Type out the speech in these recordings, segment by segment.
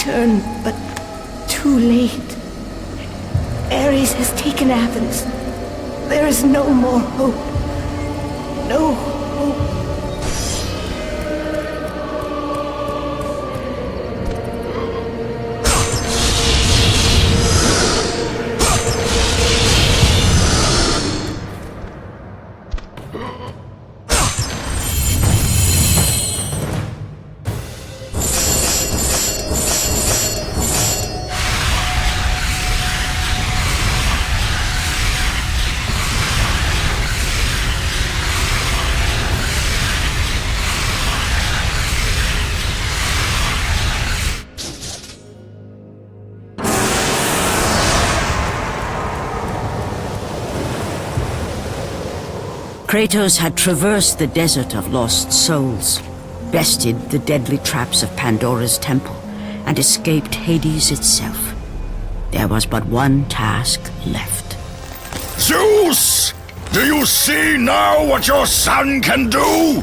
return, but too late. Ares has taken Athens. There is no more hope. No hope. Kratos had traversed the desert of lost souls, bested the deadly traps of Pandora's temple, and escaped Hades itself. There was but one task left. Zeus! Do you see now what your son can do?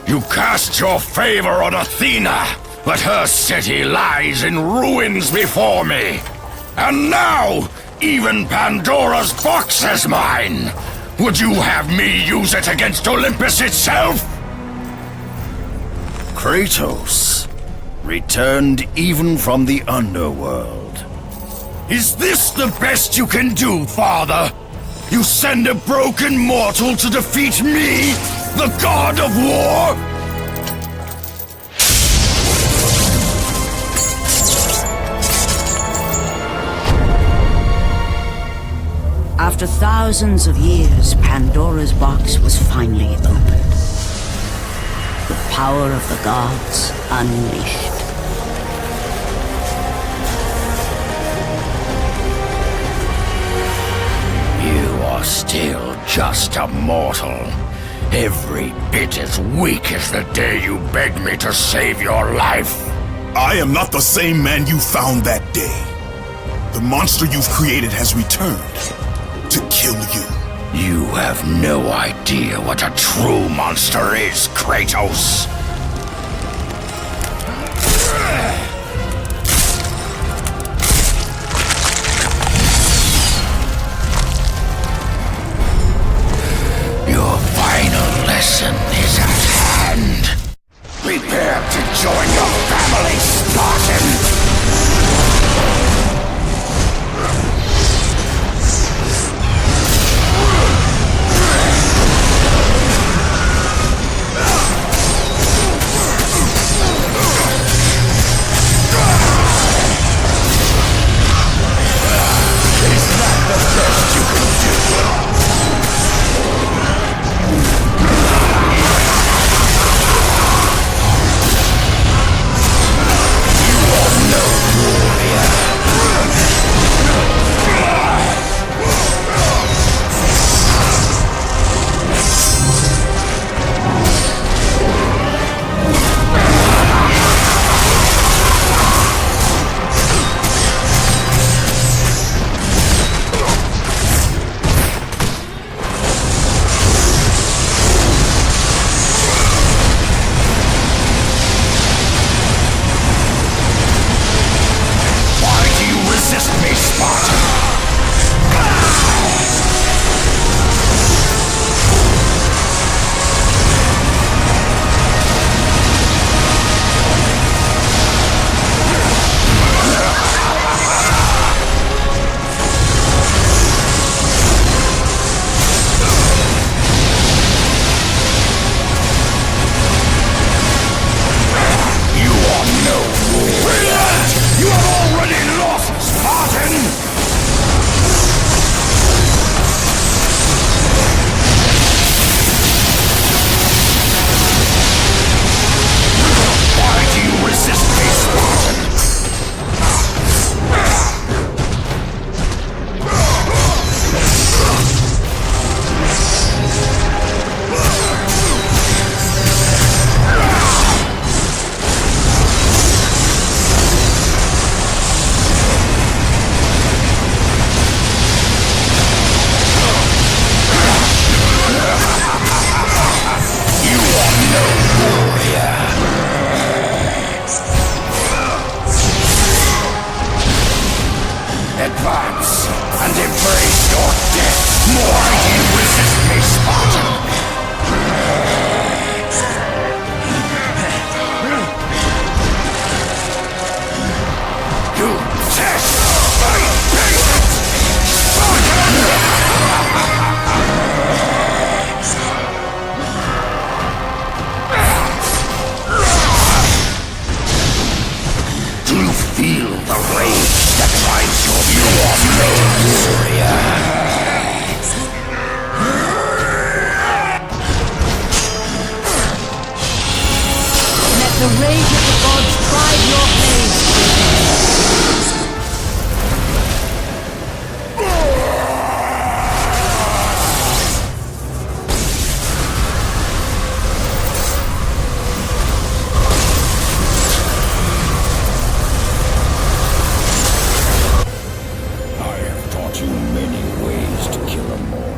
You cast your favor on Athena, but her city lies in ruins before me. And now, even Pandora's box is mine! Would you have me use it against Olympus itself? Kratos, returned even from the underworld. Is this the best you can do, father? You send a broken mortal to defeat me, the god of war? After thousands of years, Pandora's box was finally opened. The power of the gods unleashed. You are still just a mortal. Every bit as weak as the day you begged me to save your life. I am not the same man you found that day. The monster you've created has returned to kill you. You have no idea what a true monster is, Kratos. Your final lesson is at hand. Prepare to join your family, Spartan!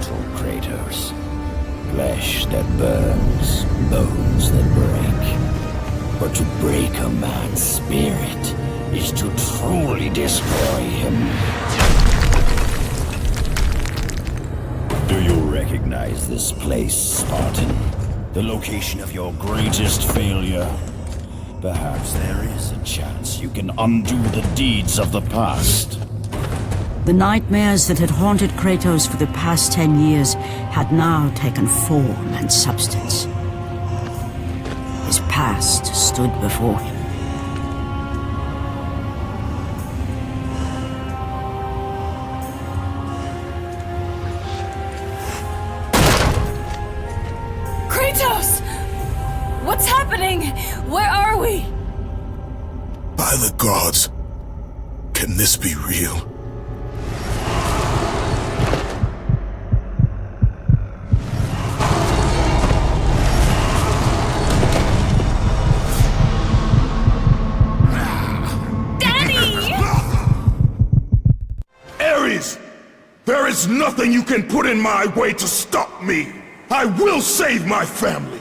mortal, Kratos. Flesh that burns, bones that break. But to break a man's spirit is to truly destroy him. Do you recognize this place, Spartan? The location of your greatest failure? Perhaps there is a chance you can undo the deeds of the past. The nightmares that had haunted Kratos for the past 10 years had now taken form and substance. His past stood before him. Kratos! What's happening? Where are we? By the gods, can this be real? There is nothing you can put in my way to stop me! I will save my family!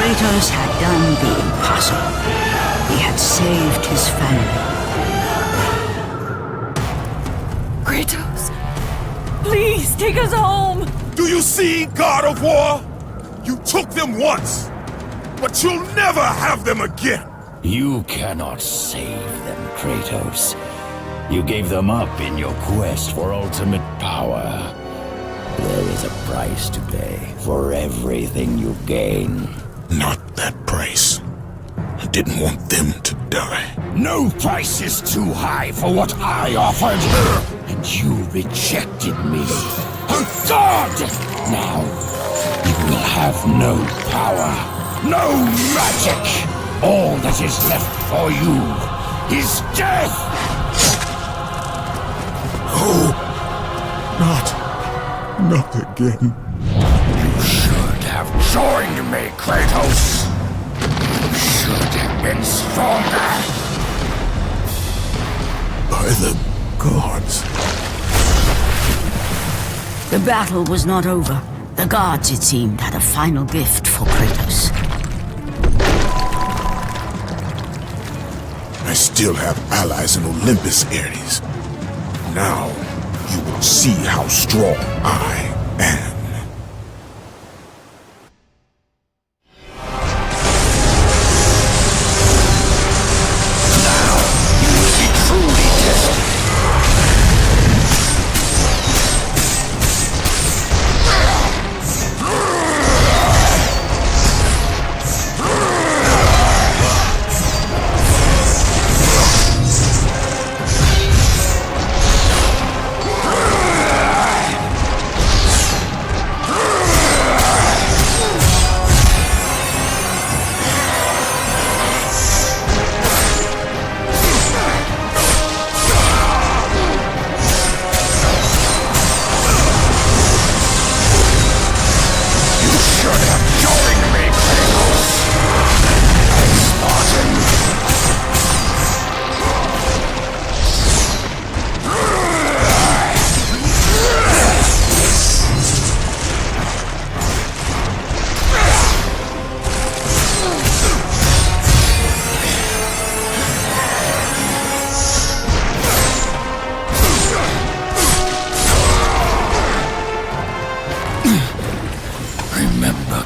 Kratos had done the impossible. He had saved his family. Kratos? Please, take us home! Do you see, God of War? You took them once, but you'll never have them again! You cannot save them, Kratos. You gave them up in your quest for ultimate power. There is a price to pay for everything you gain. Not that price. I didn't want them to die. No price is too high for what I offered. And you rejected me. A god! Now, you will have no power, no magic. All that is left for you is death! Oh, not again. You should have joined me, Kratos. You should have been stronger. By the gods. The battle was not over. The gods, it seemed, had a final gift for Kratos. I still have allies in Olympus, Ares. Now, you will see how strong I am.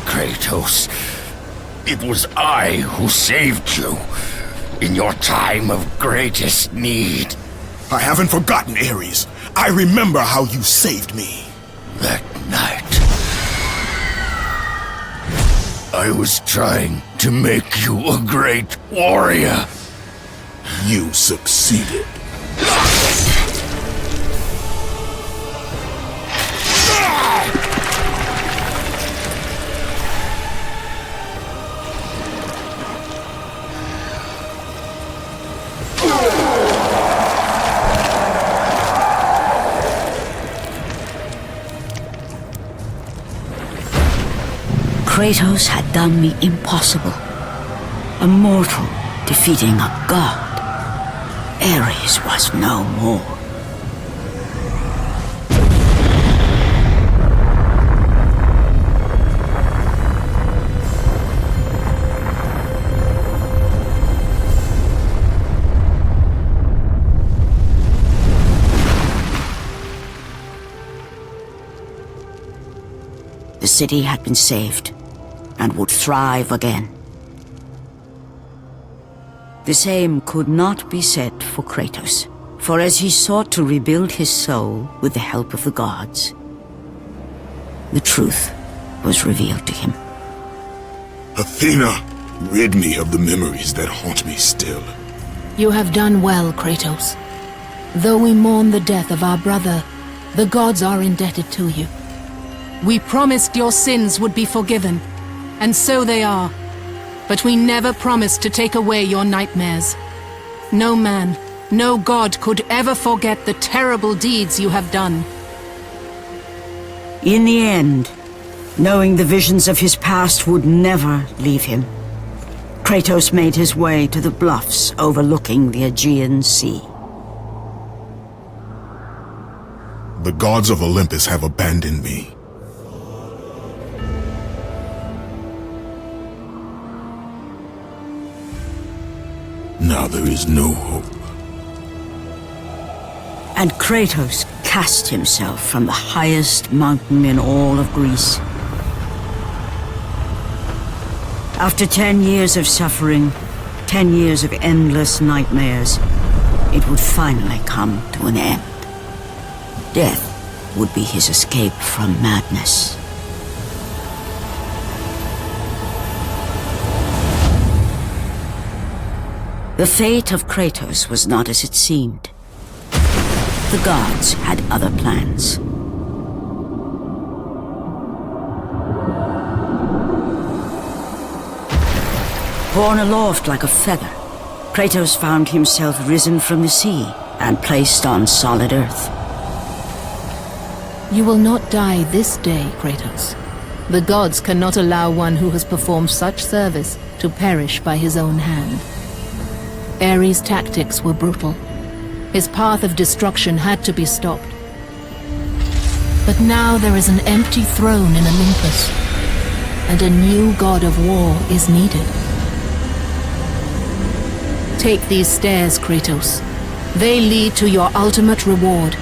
Kratos. It was I who saved you in your time of greatest need. I haven't forgotten, Ares. I remember how you saved me. That night, I was trying to make you a great warrior. You succeeded. Kratos had done the impossible. A mortal defeating a god. Ares was no more. The city had been saved and would thrive again. The same could not be said for Kratos, for as he sought to rebuild his soul with the help of the gods, the truth was revealed to him. Athena, rid me of the memories that haunt me still. You have done well, Kratos. Though we mourn the death of our brother, the gods are indebted to you. We promised your sins would be forgiven, and so they are. But we never promised to take away your nightmares. No man, no god could ever forget the terrible deeds you have done. In the end, knowing the visions of his past would never leave him, Kratos made his way to the bluffs overlooking the Aegean Sea. The gods of Olympus have abandoned me. Now there is no hope. And Kratos cast himself from the highest mountain in all of Greece. After 10 years of suffering, 10 years of endless nightmares, it would finally come to an end. Death would be his escape from madness. The fate of Kratos was not as it seemed. The gods had other plans. Borne aloft like a feather, Kratos found himself risen from the sea and placed on solid earth. You will not die this day, Kratos. The gods cannot allow one who has performed such service to perish by his own hand. Ares' tactics were brutal. His path of destruction had to be stopped. But now there is an empty throne in Olympus, and a new god of war is needed. Take these stairs, Kratos. They lead to your ultimate reward.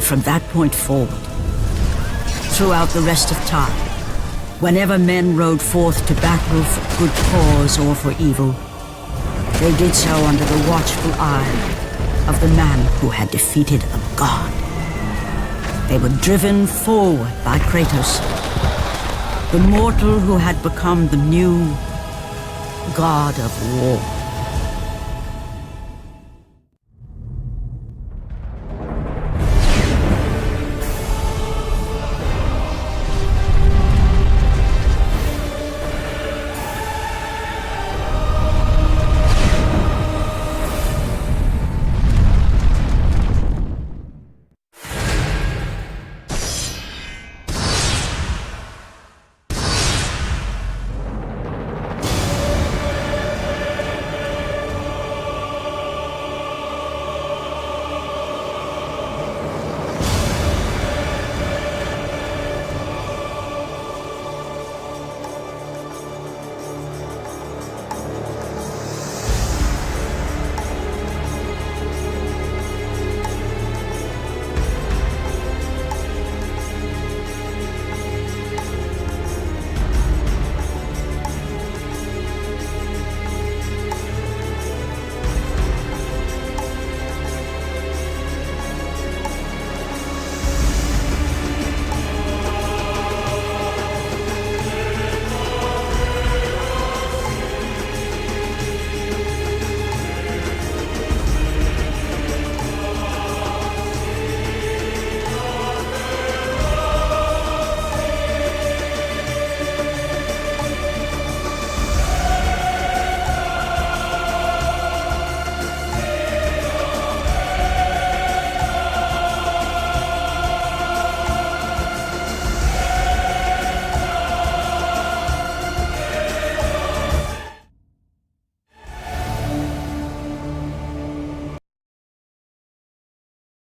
From that point forward, throughout the rest of time, whenever men rode forth to battle for good cause or for evil, they did so under the watchful eye of the man who had defeated a god. They were driven forward by Kratos, the mortal who had become the new god of war.